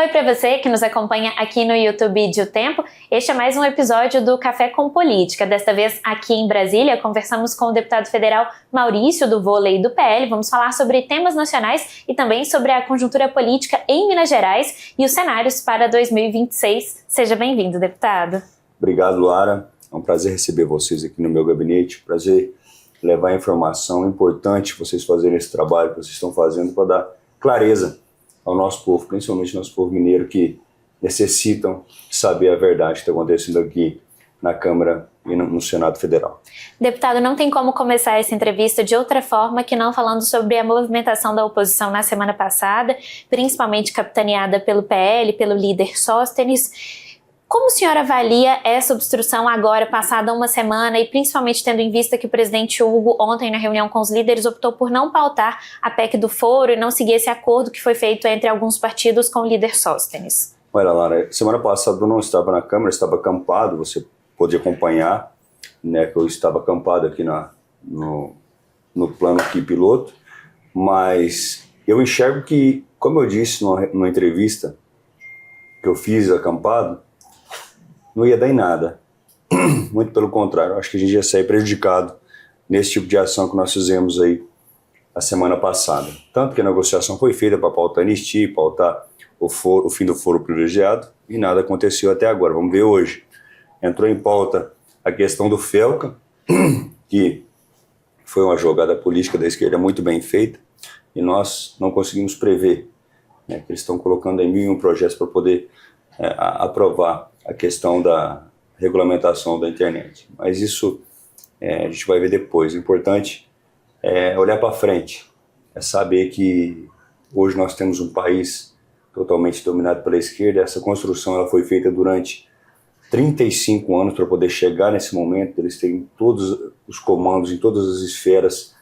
Oi para você que nos acompanha aqui no YouTube de O Tempo. Este é mais um episódio do Café com Política. Desta vez aqui em Brasília, conversamos com o deputado federal Maurício do Vôlei do PL. Vamos falar sobre temas nacionais e também sobre a conjuntura política em Minas Gerais e os cenários para 2026. Seja bem-vindo, deputado. Obrigado, Lara. É um prazer receber vocês aqui no meu gabinete. Prazer levar informação importante, vocês fazerem esse trabalho que vocês estão fazendo para dar clareza ao nosso povo, principalmente nosso povo mineiro, que necessitam saber a verdade que está acontecendo aqui na Câmara e no Senado Federal. Deputado, não tem como começar essa entrevista de outra forma que não falando sobre a movimentação da oposição na semana passada, principalmente capitaneada pelo PL, pelo líder Sóstenes. Como o senhor avalia essa obstrução agora, passada uma semana, e principalmente tendo em vista que o presidente Hugo, ontem na reunião com os líderes, optou por não pautar a PEC do foro e não seguir esse acordo que foi feito entre alguns partidos com o líder Sóstenes? Olha, Lara, semana passada eu não estava na Câmara, estava acampado, você pôde acompanhar, né, que eu estava acampado aqui no plano aqui piloto, mas eu enxergo que, como eu disse numa entrevista que eu fiz acampado, não ia dar em nada. Muito pelo contrário, acho que a gente ia sair prejudicado nesse tipo de ação que nós fizemos aí a semana passada. Tanto que a negociação foi feita para pautar anistia, pautar o fim do foro privilegiado, e nada aconteceu até agora. Vamos ver hoje. Entrou em pauta a questão do FELCA, que foi uma jogada política da esquerda muito bem feita, e nós não conseguimos prever, né, que eles estão colocando em 1001 projetos para poder aprovar a questão da regulamentação da internet. Mas isso a gente vai ver depois. O importante é olhar para frente, é saber que hoje nós temos um país totalmente dominado pela esquerda. Essa construção ela foi feita durante 35 anos para poder chegar nesse momento. Eles têm todos os comandos em todas as esferas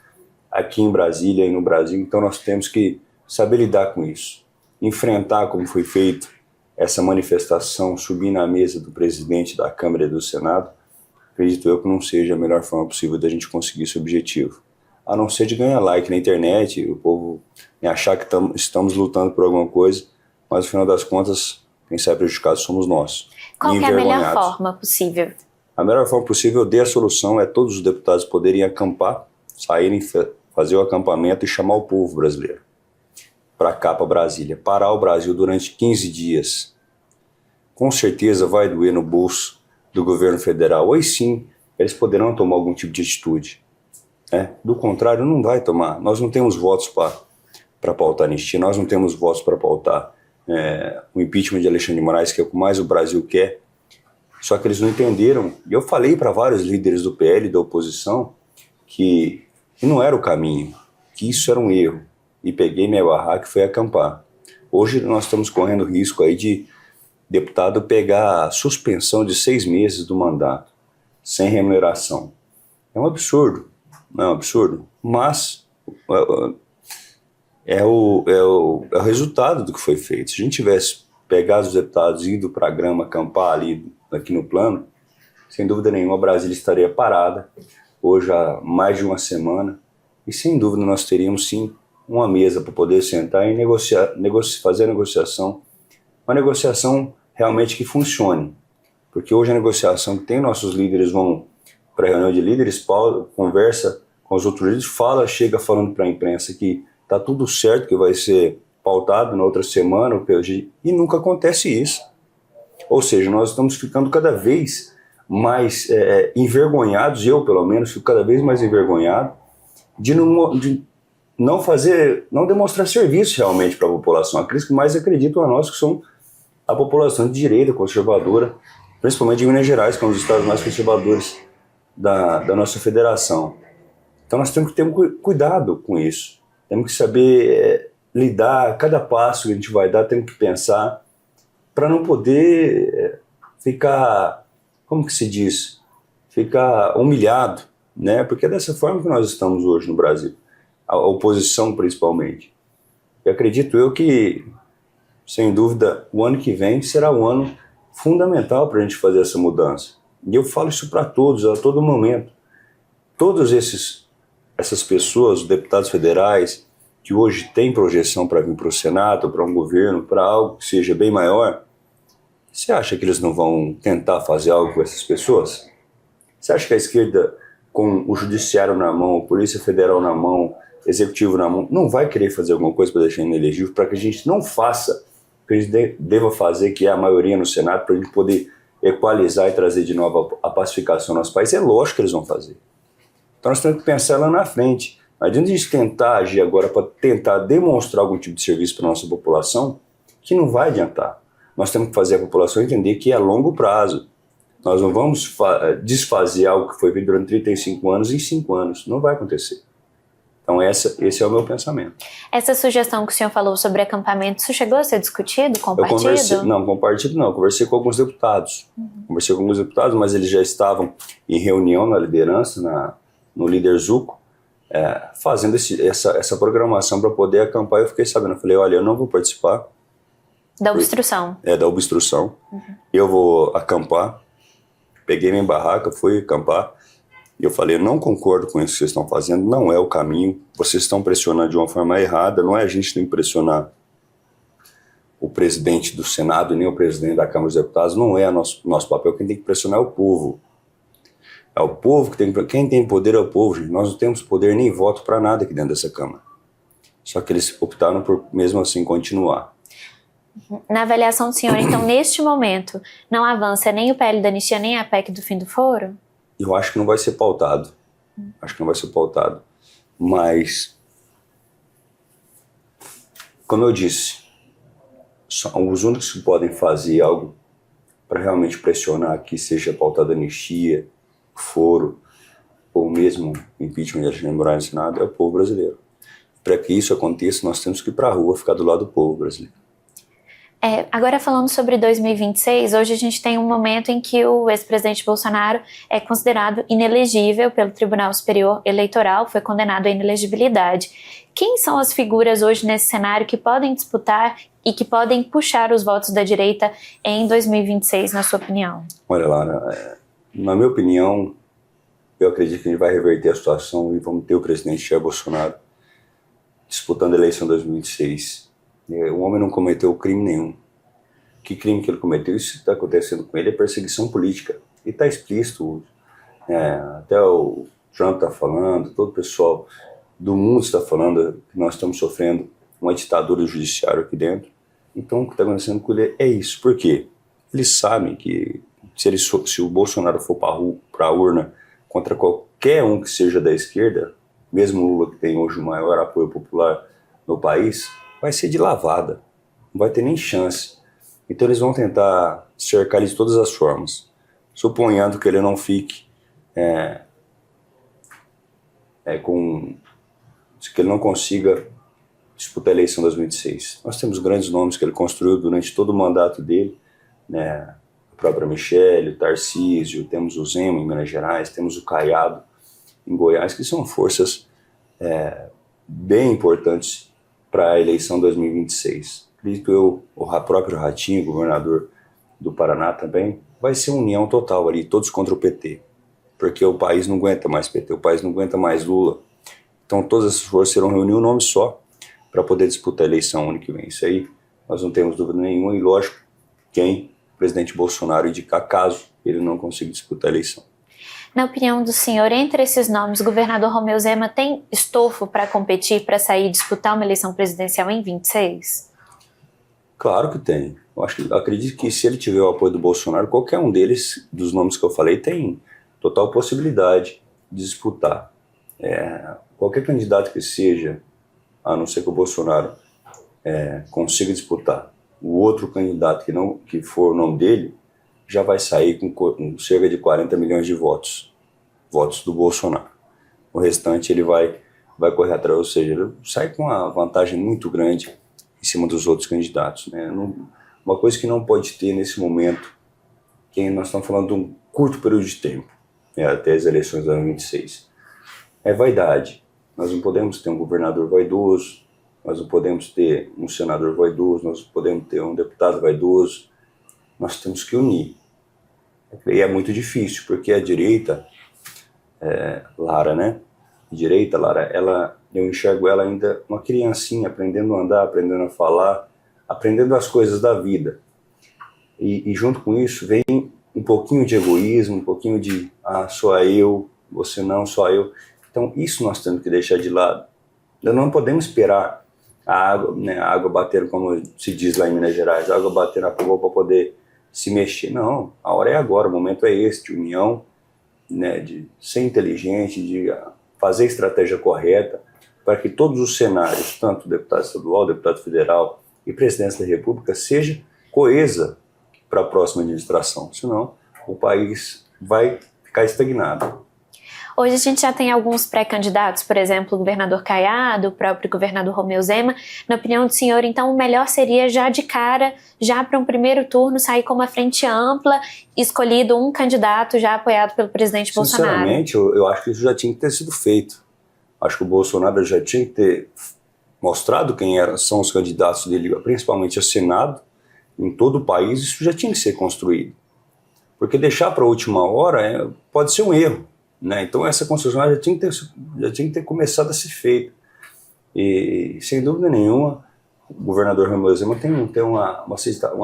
aqui em Brasília e no Brasil. Então nós temos que saber lidar com isso, enfrentar como foi feito essa manifestação, subir na mesa do presidente da Câmara e do Senado. Acredito eu que não seja a melhor forma possível da gente conseguir esse objetivo. A não ser de ganhar like na internet, o povo achar que estamos lutando por alguma coisa, mas no final das contas, quem sai prejudicado somos nós. Qual que é a melhor forma possível? A melhor forma possível, eu dei a solução, é todos os deputados poderem acampar, saírem, fazer o acampamento e chamar o povo brasileiro para cá, para Brasília, parar o Brasil durante 15 dias. Com certeza vai doer no bolso do governo federal. Aí sim, eles poderão tomar algum tipo de atitude. Do contrário, não vai tomar. Nós não temos votos para pautar anistia, nós não temos votos para pautar o impeachment de Alexandre de Moraes, que é o que mais o Brasil quer. Só que eles não entenderam. E eu falei para vários líderes do PL e da oposição que não era o caminho, que isso era um erro. E peguei minha barraca e fui acampar. Hoje nós estamos correndo risco aí de deputado pegar a suspensão de 6 meses do mandato, sem remuneração. É um absurdo, não é um absurdo? Mas é o resultado do que foi feito. Se a gente tivesse pegado os deputados e ido para a grama acampar ali, aqui no plano, sem dúvida nenhuma Brasília estaria parada, hoje há mais de uma semana, e sem dúvida nós teríamos sim uma mesa para poder sentar e fazer a negociação, uma negociação realmente que funcione, porque hoje a negociação que tem, nossos líderes vão para a reunião de líderes, conversa com os outros líderes, chega falando para a imprensa que está tudo certo, que vai ser pautado na outra semana, e nunca acontece isso. Ou seja, nós estamos ficando cada vez mais envergonhados, eu pelo menos fico cada vez mais envergonhado, de não demonstrar serviço realmente para a população. Aqueles que mais acreditam a nós, que são a população de direita, conservadora, principalmente de Minas Gerais, que é um dos estados mais conservadores da nossa federação. Então nós temos que ter um cuidado com isso. Temos que saber lidar, cada passo que a gente vai dar, temos que pensar, para não poder ficar, como que se diz, ficar humilhado, né? Porque é dessa forma que nós estamos hoje no Brasil. A oposição principalmente. E acredito eu que, sem dúvida, o ano que vem será um ano fundamental para a gente fazer essa mudança. E eu falo isso para todos, a todo momento. Todas essas pessoas, os deputados federais, que hoje tem projeção para vir para o Senado, para um governo, para algo que seja bem maior, você acha que eles não vão tentar fazer algo com essas pessoas? Você acha que a esquerda, com o judiciário na mão, a Polícia Federal na mão, Executivo na mão, não vai querer fazer alguma coisa para deixar inelegível, para que a gente não faça o que a gente deva fazer, que é a maioria no Senado, para a gente poder equalizar e trazer de novo a pacificação no nosso país? É lógico que eles vão fazer. Então nós temos que pensar lá na frente. Não adianta a gente tentar agir agora para tentar demonstrar algum tipo de serviço para a nossa população, que não vai adiantar. Nós temos que fazer a população entender que é a longo prazo. Nós não vamos desfazer algo que foi feito durante 35 anos em 5 anos. Não vai acontecer. Então esse é o meu pensamento. Essa sugestão que o senhor falou sobre acampamento, isso chegou a ser discutido com o partido? Não, com o partido não. Eu conversei com alguns deputados. Conversei com alguns deputados, mas eles já estavam em reunião na liderança, no líder Zucco, fazendo essa programação para poder acampar. Eu fiquei sabendo, eu falei, olha, eu não vou participar. Da obstrução. Da obstrução. Eu vou acampar. Peguei minha barraca, fui acampar. E eu falei, eu não concordo com isso que vocês estão fazendo, não é o caminho. Vocês estão pressionando de uma forma errada, não é a gente que tem que pressionar o presidente do Senado e nem o presidente da Câmara dos Deputados, não é nosso papel. Quem tem que pressionar é o povo. É o povo que tem que... Quem tem poder é o povo, gente. Nós não temos poder nem voto para nada aqui dentro dessa Câmara. Só que eles optaram por, mesmo assim, continuar. Na avaliação do senhor, então, neste momento, não avança nem o PL da anistia, nem a PEC do fim do foro? Eu acho que não vai ser pautado. Acho que não vai ser pautado. Mas, como eu disse, são os únicos que podem fazer algo para realmente pressionar que seja pautada anistia, foro, ou mesmo impeachment de Alexandre de Moraes no Senado, é o povo brasileiro. Para que isso aconteça, nós temos que ir para a rua, ficar do lado do povo brasileiro. Agora falando sobre 2026, hoje a gente tem um momento em que o ex-presidente Bolsonaro é considerado inelegível pelo Tribunal Superior Eleitoral, foi condenado à inelegibilidade. Quem são as figuras hoje nesse cenário que podem disputar e que podem puxar os votos da direita em 2026, na sua opinião? Olha, Lara, na minha opinião, eu acredito que a gente vai reverter a situação e vamos ter o presidente Jair Bolsonaro disputando a eleição de 2026. O homem não cometeu crime nenhum. Que crime que ele cometeu? Isso que está acontecendo com ele é perseguição política. E está explícito. Até o Trump está falando, todo o pessoal do mundo está falando que nós estamos sofrendo uma ditadura judiciária aqui dentro. Então o que está acontecendo com ele é isso. Por quê? Eles sabem que se o Bolsonaro for para a urna contra qualquer um que seja da esquerda, mesmo o Lula, que tem hoje o maior apoio popular no país, vai ser de lavada, não vai ter nem chance. Então eles vão tentar cercar ele de todas as formas, suponhando que ele não fique que ele não consiga disputar a eleição de 2026. Nós temos grandes nomes que ele construiu durante todo o mandato dele, né? A própria Michelle, o Tarcísio, temos o Zema em Minas Gerais, temos o Caiado em Goiás, que são forças bem importantes para a eleição 2026. Acredito eu, o próprio Ratinho, governador do Paraná também, vai ser união total ali, todos contra o PT. Porque o país não aguenta mais PT, o país não aguenta mais Lula. Então todas essas forças serão reunir um nome só para poder disputar a eleição ano que vem. Isso aí nós não temos dúvida nenhuma e lógico, quem o presidente Bolsonaro indicar caso ele não consiga disputar a eleição. Na opinião do senhor, entre esses nomes, o governador Romeu Zema tem estofo para competir, para sair e disputar uma eleição presidencial em 26? Claro que tem. Acredito que se ele tiver o apoio do Bolsonaro, qualquer um deles, dos nomes que eu falei, tem total possibilidade de disputar. Qualquer candidato que seja, a não ser que o Bolsonaro consiga disputar, o outro candidato que for o nome dele, já vai sair com cerca de 40 milhões de votos do Bolsonaro. O restante ele vai correr atrás, ou seja, ele sai com uma vantagem muito grande em cima dos outros candidatos, né? Uma coisa que não pode ter nesse momento, que nós estamos falando de um curto período de tempo, até as eleições de 2026, é vaidade. Nós não podemos ter um governador vaidoso, nós não podemos ter um senador vaidoso, nós não podemos ter um deputado vaidoso. Nós temos que unir. E é muito difícil, porque a direita, Lara, né? A direita, Lara, eu enxergo ela ainda uma criancinha, aprendendo a andar, aprendendo a falar, aprendendo as coisas da vida. E junto com isso vem um pouquinho de egoísmo, um pouquinho de só eu, você não, só eu. Então isso nós temos que deixar de lado. Nós não podemos esperar a água, né, a água bater, como se diz lá em Minas Gerais, a água bater na rua para poder se mexer. Não, a hora é agora, o momento é esse, de união, né, de ser inteligente, de fazer a estratégia correta, para que todos os cenários, tanto deputado estadual, deputado federal e presidência da República, seja coesa para a próxima administração, senão o país vai ficar estagnado. Hoje a gente já tem alguns pré-candidatos, por exemplo, o governador Caiado, o próprio governador Romeu Zema. Na opinião do senhor, então, o melhor seria já de cara, já para um primeiro turno, sair com uma frente ampla, escolhido um candidato já apoiado pelo presidente Bolsonaro? Sinceramente, eu acho que isso já tinha que ter sido feito. Acho que o Bolsonaro já tinha que ter mostrado quem são os candidatos dele, principalmente a Senado, em todo o país. Isso já tinha que ser construído. Porque deixar para a última hora pode ser um erro, né? Então essa construção já tinha que ter começado a ser feita. E sem dúvida nenhuma, o governador Romeu Zema tem uma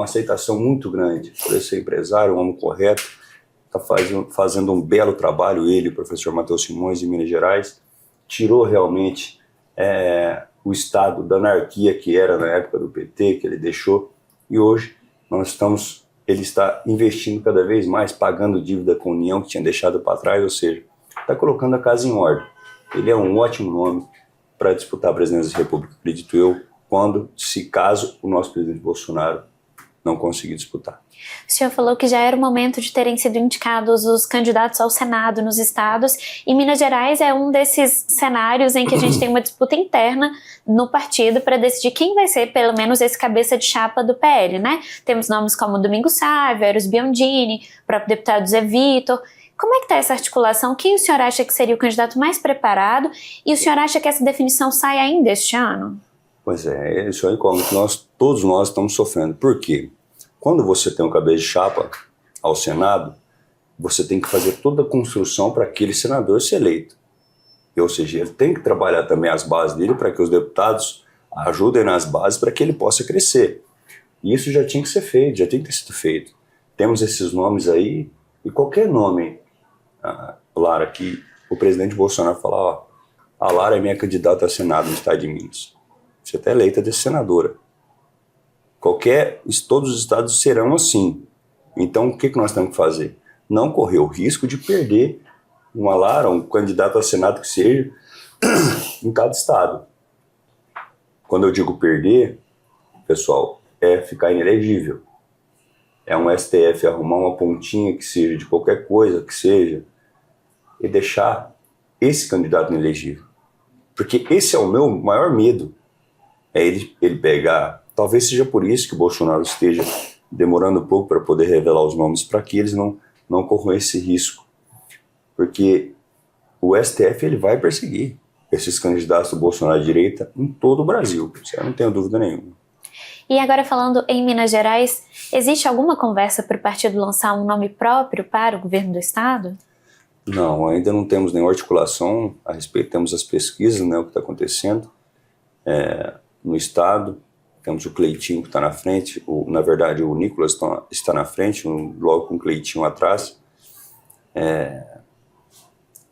aceitação muito grande por ele ser empresário, um homem correto, está fazendo um belo trabalho. Ele, o professor Matheus Simões, de Minas Gerais, tirou realmente o estado da anarquia que era na época do PT, que ele deixou, e hoje ele está investindo cada vez mais, pagando dívida com a União que tinha deixado para trás, ou seja, está colocando a casa em ordem. Ele é um ótimo nome para disputar a presidência da República, acredito eu, caso o nosso presidente Bolsonaro não conseguir disputar. O senhor falou que já era o momento de terem sido indicados os candidatos ao Senado nos estados, e Minas Gerais é um desses cenários em que a gente tem uma disputa interna no partido para decidir quem vai ser, pelo menos, esse cabeça de chapa do PL, né? Temos nomes como Domingos Sávio, Eros Biondini, o próprio deputado Zé Vitor. Como é que está essa articulação? Quem o senhor acha que seria o candidato mais preparado? E o senhor acha que essa definição sai ainda este ano? Pois isso aí como todos nós estamos sofrendo. Por quê? Quando você tem um cabeça de chapa ao Senado, você tem que fazer toda a construção para aquele senador ser eleito. Ou seja, ele tem que trabalhar também as bases dele para que os deputados ajudem nas bases para que ele possa crescer. E isso já tinha que ser feito, já tinha que ter sido feito. Temos esses nomes aí, e qualquer nome, Lara, que o presidente Bolsonaro falar, a Lara é minha candidata a Senado no estado de Minas. Você está eleita de senadora. Todos os estados serão assim. Então, o que nós temos que fazer? Não correr o risco de perder uma Lara, um candidato a Senado que seja, em cada estado. Quando eu digo perder, pessoal, é ficar inelegível. É um STF arrumar uma pontinha que seja de qualquer coisa que seja e deixar esse candidato inelegível. Porque esse é o meu maior medo. É ele pegar. Talvez seja por isso que o Bolsonaro esteja demorando um pouco para poder revelar os nomes, para que eles não corram esse risco. Porque o STF ele vai perseguir esses candidatos do Bolsonaro à direita em todo o Brasil. Isso eu não tenho dúvida nenhuma. E agora falando em Minas Gerais, existe alguma conversa para o partido lançar um nome próprio para o governo do estado? Não, ainda não temos nenhuma articulação a respeito. Temos as pesquisas, né, o que está acontecendo no estado. Temos o Cleitinho que está na frente, na verdade o Nicolas está na frente, logo com o Cleitinho atrás.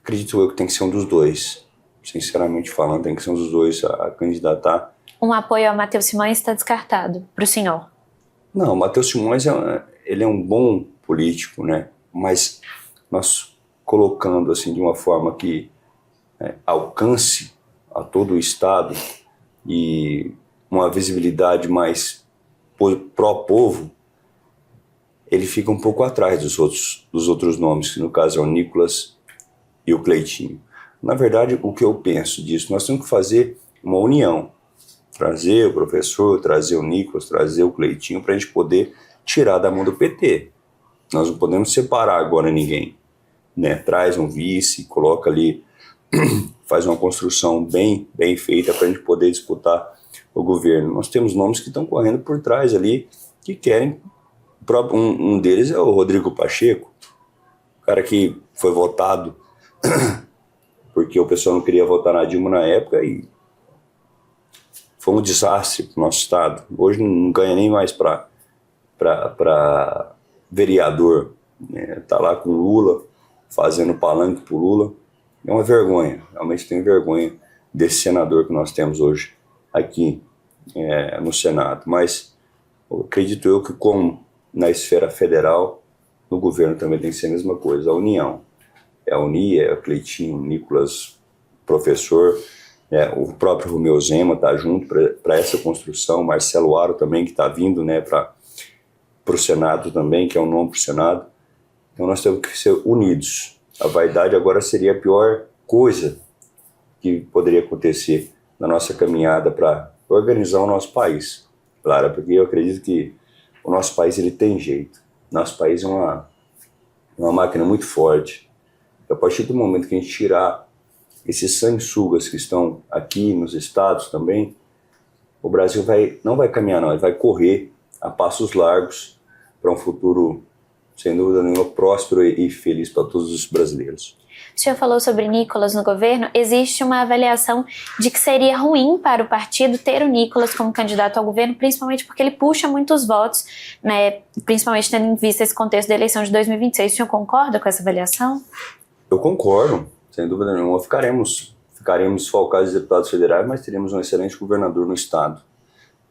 Acredito eu que tem que ser um dos dois, sinceramente falando, tem que ser um dos dois a candidatar. Um apoio ao Matheus Simões está descartado para o senhor? Não, o Matheus Simões ele é um bom político, né? Mas nós colocando assim de uma forma que alcance a todo o estado e uma visibilidade mais pró-povo, ele fica um pouco atrás dos outros nomes, que no caso é o Nicolas e o Cleitinho. Na verdade, o que eu penso disso, nós temos que fazer uma união, trazer o professor, trazer o Nicolas, trazer o Cleitinho, para a gente poder tirar da mão do PT. Nós não podemos separar agora ninguém, né? Traz um vice, coloca ali, faz uma construção bem feita para a gente poder disputar o governo. Nós temos nomes que estão correndo por trás ali, que querem, um deles é o Rodrigo Pacheco, o cara que foi votado porque o pessoal não queria votar na Dilma na época e foi um desastre para o nosso estado. Hoje não ganha nem mais para vereador, né? Tá lá com Lula, fazendo palanque pro Lula. É uma vergonha, realmente tenho vergonha desse senador que nós temos hoje aqui no Senado. Mas acredito eu que, como na esfera federal, no governo também tem que ser a mesma coisa, a união. É unir, é Cleitinho, Nicolas, professor, o próprio Romeu Zema está junto para essa construção, Marcelo Aro também, que está vindo, né, para o Senado também, que é um nome para o Senado. Então nós temos que ser unidos. A vaidade agora seria a pior coisa que poderia acontecer na nossa caminhada para organizar o nosso país. Claro, porque eu acredito que o nosso país ele tem jeito. Nosso país é uma máquina muito forte. A partir do momento que a gente tirar esses sanguessugas que estão aqui nos estados também, o Brasil não vai caminhar, não, ele vai correr a passos largos para um futuro, sem dúvida nenhuma, próspero e feliz para todos os brasileiros. O senhor falou sobre Nicolas no governo. Existe uma avaliação de que seria ruim para o partido ter o Nicolas como candidato ao governo, principalmente porque ele puxa muitos votos, né, principalmente tendo em vista esse contexto da eleição de 2026. O senhor concorda com essa avaliação? Eu concordo, sem dúvida nenhuma. Ficaremos desfalcados de deputados federais, mas teremos um excelente governador no estado.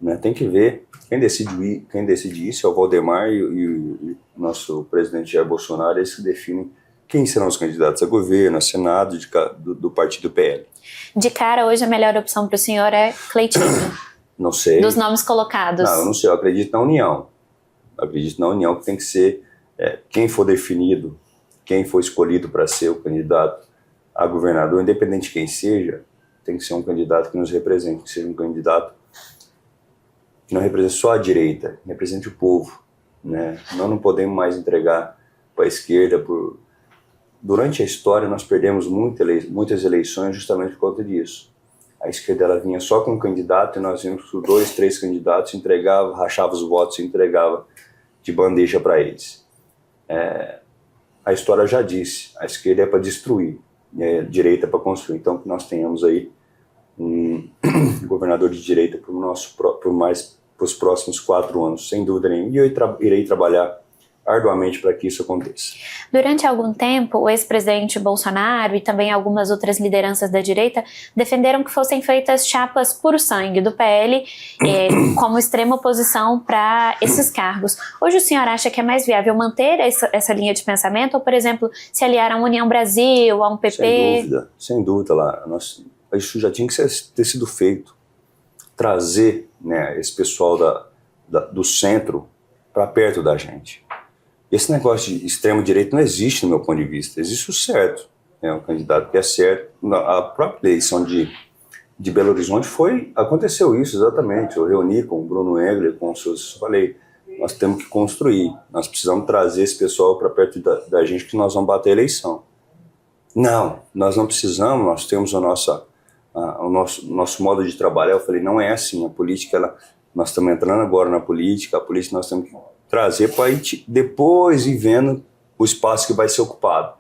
Né? Tem que ver, quem decide isso é o Valdemar e o nosso presidente Jair Bolsonaro, eles que definem quem serão os candidatos a governo, a Senado do partido PL. De cara, hoje a melhor opção para o senhor é Cleitinho? Não sei. Dos nomes colocados? Não, eu não sei, eu acredito na união. Acredito na união que tem que ser quem for definido, quem for escolhido para ser o candidato a governador, independente de quem seja, tem que ser um candidato que nos represente, que seja um candidato que não represente só a direita, represente o povo. Né? Nós não podemos mais entregar para a esquerda. Durante a história nós perdemos muitas eleições justamente por conta disso. A esquerda ela vinha só com um candidato e nós vínhamos com 2, 3 candidatos, entregava, rachava os votos e entregava de bandeja para eles. A história já disse, a esquerda é para destruir, a direita é para construir. Então que nós tenhamos aí um governador de direita para os próximos 4 anos, sem dúvida nenhuma, e eu irei trabalhar arduamente para que isso aconteça. Durante algum tempo, o ex-presidente Bolsonaro e também algumas outras lideranças da direita defenderam que fossem feitas chapas puro sangue do PL como extrema oposição para esses cargos. Hoje o senhor acha que é mais viável manter essa linha de pensamento ou, por exemplo, se aliar a União Brasil, a um PP? Sem dúvida, Lara. Isso já tinha que ter sido feito. Trazer, né, esse pessoal do centro para perto da gente. Esse negócio de extremo-direito não existe no meu ponto de vista. Existe o certo, né, o candidato que é certo. A própria eleição de Belo Horizonte aconteceu isso exatamente. Eu reuni com o Bruno Engler, com os seus, falei, nós temos que construir, nós precisamos trazer esse pessoal para perto da gente que nós vamos bater a eleição. Não, nós não precisamos, nós temos o nosso modo de trabalhar. Eu falei, não é assim, a política, nós estamos entrando agora na política, a política nós temos que trazer para depois ir vendo o espaço que vai ser ocupado.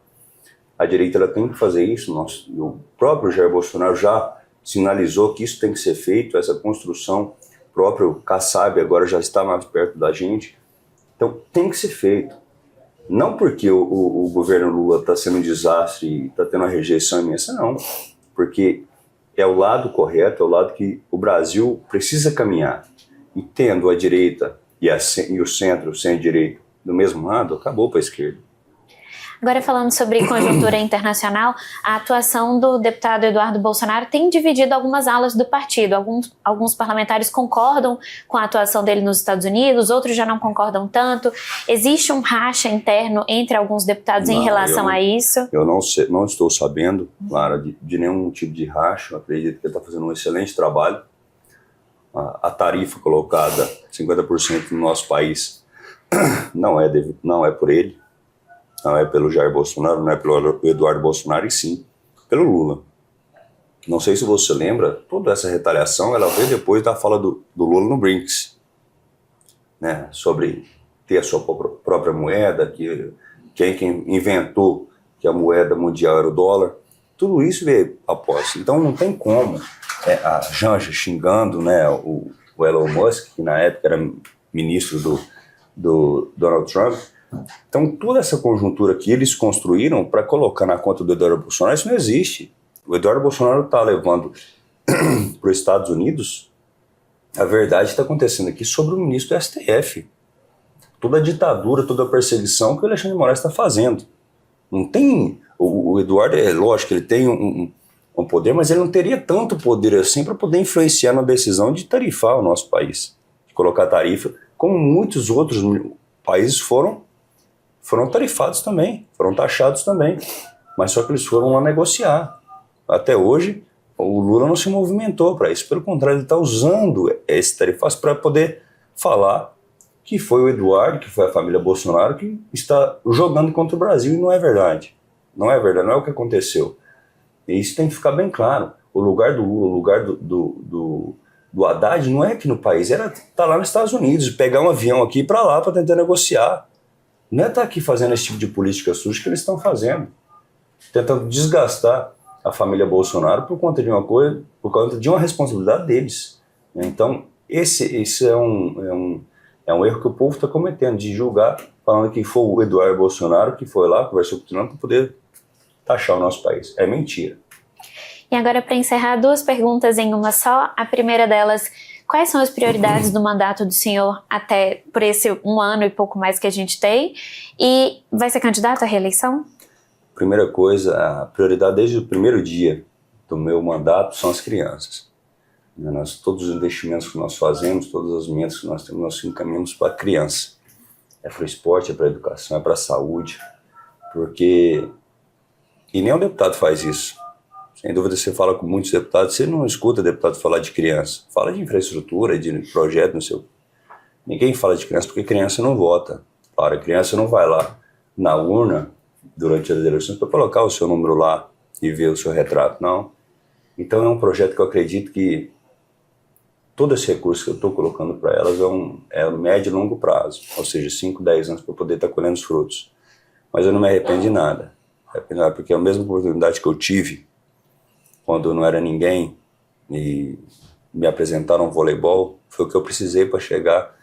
A direita ela tem que fazer isso, o próprio Jair Bolsonaro já sinalizou que isso tem que ser feito, essa construção, o próprio Kassab agora já está mais perto da gente, então tem que ser feito. Não porque o governo Lula está sendo um desastre e está tendo uma rejeição imensa, não, porque é o lado correto, é o lado que o Brasil precisa caminhar, e tendo a direita e o centro-direita do mesmo lado, acabou para a esquerda. Agora, falando sobre conjuntura internacional, a atuação do deputado Eduardo Bolsonaro tem dividido algumas alas do partido. Alguns parlamentares concordam com a atuação dele nos Estados Unidos, outros já não concordam tanto. Existe um racha interno entre alguns deputados em relação a isso? Eu não estou sabendo, Clara, de nenhum tipo de racha. Eu acredito que ele está fazendo um excelente trabalho. A tarifa colocada, 50% no nosso país, não é por ele, não é pelo Jair Bolsonaro, não é pelo Eduardo Bolsonaro, e sim pelo Lula. Não sei se você lembra, toda essa retaliação ela veio depois da fala do Lula no BRICS, né, sobre ter a sua própria moeda, quem inventou que a moeda mundial era o dólar. tudo isso veio após. Então não tem como a Janja xingando, né, o Elon Musk, que na época era ministro do Donald Trump. Então toda essa conjuntura que eles construíram para colocar na conta do Eduardo Bolsonaro, isso não existe. O Eduardo Bolsonaro está levando para os Estados Unidos a verdade que está acontecendo aqui sobre o ministro do STF. Toda a ditadura, toda a perseguição que o Alexandre de Moraes está fazendo. Não tem... O Eduardo, é lógico, ele tem um poder, mas ele não teria tanto poder assim para poder influenciar na decisão de tarifar o nosso país. De colocar tarifa, como muitos outros países foram tarifados também, foram taxados também. Mas só que eles foram lá negociar. Até hoje, o Lula não se movimentou para isso. Pelo contrário, ele está usando esse tarifaço para poder falar que foi o Eduardo, que foi a família Bolsonaro, que está jogando contra o Brasil, e não é verdade. Não é verdade, não é o que aconteceu. E isso tem que ficar bem claro. O lugar do Lula, o lugar do Haddad não é aqui no país, era estar lá nos Estados Unidos, pegar um avião aqui para lá para tentar negociar. Não é estar aqui fazendo esse tipo de política suja que eles estão fazendo. Tentando desgastar a família Bolsonaro por conta de uma coisa, por conta de uma responsabilidade deles. Então, esse é um erro que o povo está cometendo, de julgar, falando que foi o Eduardo Bolsonaro que foi lá, conversou com o Trump para poder taxar o nosso país. É mentira. E agora, para encerrar, 2 perguntas em uma só. A primeira delas, quais são as prioridades do mandato do senhor até por esse 1 ano e pouco mais que a gente tem? E vai ser candidato à reeleição? Primeira coisa, a prioridade desde o primeiro dia do meu mandato são as crianças. Todos os investimentos que nós fazemos, todas as metas que nós temos, nós encaminhamos para a criança. É para o esporte, é para a educação, é para a saúde. Porque... E nem o deputado faz isso. Sem dúvida, você fala com muitos deputados, você não escuta deputado falar de criança. Fala de infraestrutura, de projeto, não sei. Ninguém fala de criança porque criança não vota. Claro, a criança não vai lá na urna durante as eleições para colocar o seu número lá e ver o seu retrato, não. Então é um projeto que eu acredito que todo esse recurso que eu estou colocando para elas é médio e longo prazo, ou seja, 5, 10 anos para poder estar colhendo os frutos. Mas eu não me arrependo de nada, porque é a mesma oportunidade que eu tive quando eu não era ninguém e me apresentaram no voleibol, foi o que eu precisei para chegar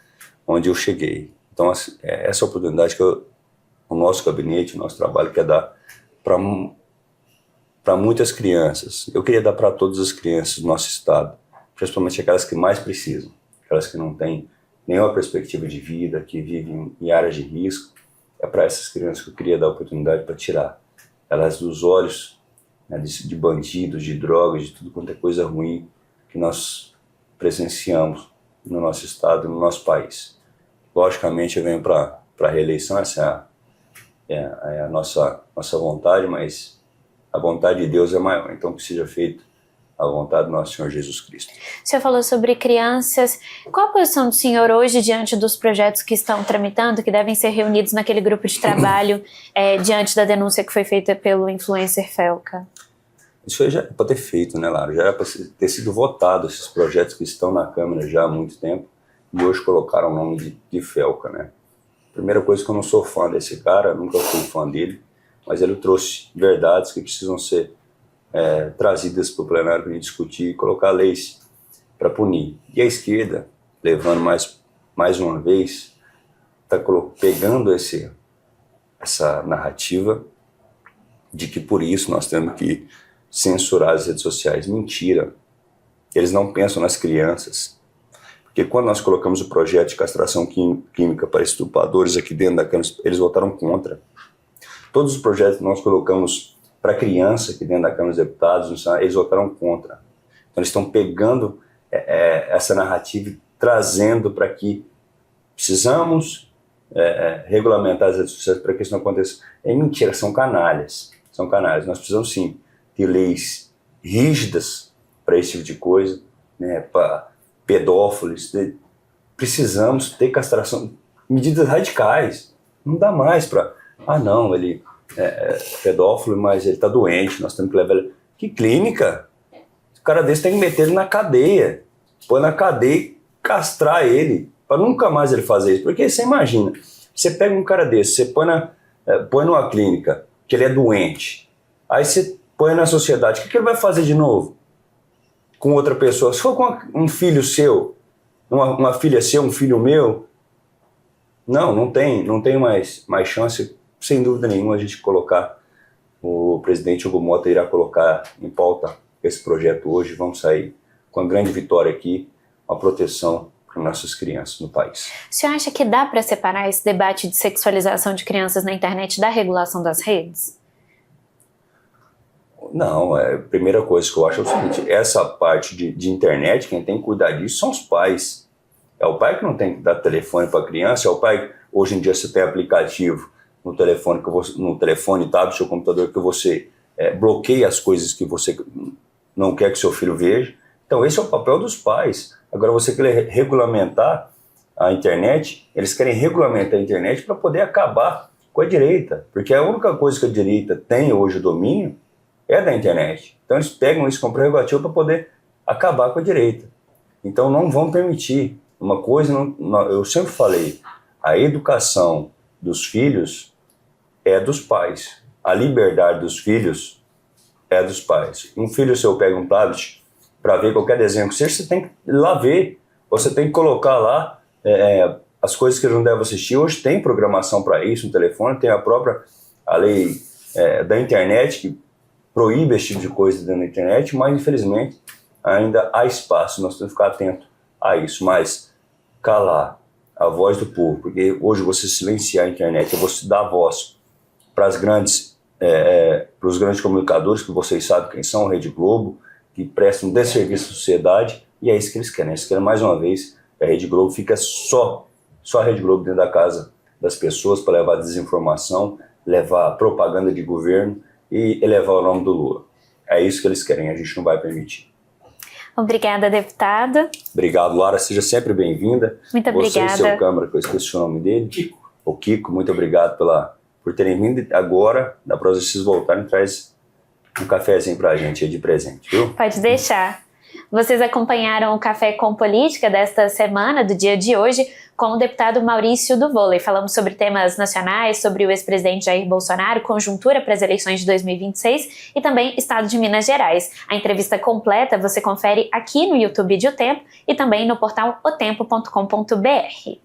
onde eu cheguei. Então essa oportunidade que o nosso gabinete, o nosso trabalho quer dar para muitas crianças. Eu queria dar para todas as crianças do nosso estado, principalmente aquelas que mais precisam, aquelas que não têm nenhuma perspectiva de vida, que vivem em áreas de risco. É para essas crianças que eu queria dar a oportunidade para tirar elas dos olhos, né, de bandidos, de drogas, de tudo quanto é coisa ruim que nós presenciamos no nosso estado, no nosso país. Logicamente eu venho para a reeleição, essa é a nossa vontade, mas a vontade de Deus é maior, então que seja feito a vontade do nosso Senhor Jesus Cristo. O senhor falou sobre crianças. Qual a posição do senhor hoje diante dos projetos que estão tramitando, que devem ser reunidos naquele grupo de trabalho, diante da denúncia que foi feita pelo influencer Felca? Isso aí já era para ter feito, né, Lara? Já era para ter sido votado esses projetos que estão na Câmara já há muito tempo e hoje colocaram o nome de Felca, né? Primeira coisa que eu não sou fã desse cara, nunca fui fã dele, mas ele trouxe verdades que precisam ser trazidas para o plenário para a gente discutir e colocar leis para punir. E a esquerda, levando mais uma vez, está pegando essa narrativa de que por isso nós temos que censurar as redes sociais. Mentira. Eles não pensam nas crianças. Porque quando nós colocamos o projeto de castração química para estupradores aqui dentro da Câmara, eles votaram contra. Todos os projetos que nós colocamos para criança aqui dentro da Câmara dos Deputados, eles votaram contra. Então eles estão pegando essa narrativa e trazendo para que precisamos regulamentar as redes sociais para que isso não aconteça. É mentira, são canalhas. São canalhas. Nós precisamos sim ter leis rígidas para esse tipo de coisa, né, para pedófilos. Precisamos ter castração, medidas radicais. Não dá mais para... não, ele é pedófilo, mas ele está doente, nós temos que levar ele... Que clínica? O cara desse tem que meter ele na cadeia. Põe na cadeia e castrar ele, para nunca mais ele fazer isso. Porque você imagina, você pega um cara desse, você põe numa clínica, que ele é doente, aí você põe na sociedade, o que ele vai fazer de novo com outra pessoa? Se for com um filho seu, uma filha seu, um filho meu, não tem mais chance, sem dúvida nenhuma, a gente colocar. O presidente Hugo Mota irá colocar em pauta esse projeto hoje. Vamos sair com a grande vitória aqui, a proteção para nossas crianças no país. O senhor acha que dá para separar esse debate de sexualização de crianças na internet da regulação das redes? Não, a primeira coisa que eu acho é o seguinte, essa parte de internet, quem tem que cuidar disso são os pais. É o pai que não tem que dar telefone para a criança, é o pai, hoje em dia você tem aplicativo no telefone, tablet ou computador, que você bloqueia as coisas que você não quer que seu filho veja. Então esse é o papel dos pais. Agora você quer regulamentar a internet, eles querem regulamentar a internet para poder acabar com a direita, porque a única coisa que a direita tem hoje domínio é da internet. Então eles pegam isso como prerrogativo para poder acabar com a direita. Então não vão permitir. Uma coisa, eu sempre falei, a educação dos filhos é dos pais. A liberdade dos filhos é dos pais. Um filho seu pega um tablet para ver qualquer desenho que seja, você tem que ir lá ver. Você tem que colocar lá as coisas que ele não deve assistir. Hoje tem programação para isso no telefone, tem a lei da internet que proíbe esse tipo de coisa dentro da internet, mas infelizmente ainda há espaço, nós temos que ficar atentos a isso. Mas calar a voz do povo, porque hoje você silenciar a internet, você dar voz para os grandes comunicadores, que vocês sabem quem são, a Rede Globo, que prestam desserviço à sociedade, e é isso que eles querem. Eles querem mais uma vez que a Rede Globo fica só a Rede Globo dentro da casa das pessoas para levar desinformação, levar propaganda de governo e elevar o nome do Lula. É isso que eles querem, a gente não vai permitir. Obrigada, deputado. Obrigado, Lara. Seja sempre bem-vinda. Muito obrigada. Você e seu câmara, que eu esqueci o nome dele. Kiko. O Kiko, muito obrigado por terem vindo. Agora, da próxima vez vocês voltarem, traz um cafezinho pra gente aí de presente, viu? Pode deixar. Vocês acompanharam o Café com Política desta semana, do dia de hoje, com o deputado Maurício do Vôlei. Falamos sobre temas nacionais, sobre o ex-presidente Jair Bolsonaro, conjuntura para as eleições de 2026 e também estado de Minas Gerais. A entrevista completa você confere aqui no YouTube de O Tempo e também no portal otempo.com.br.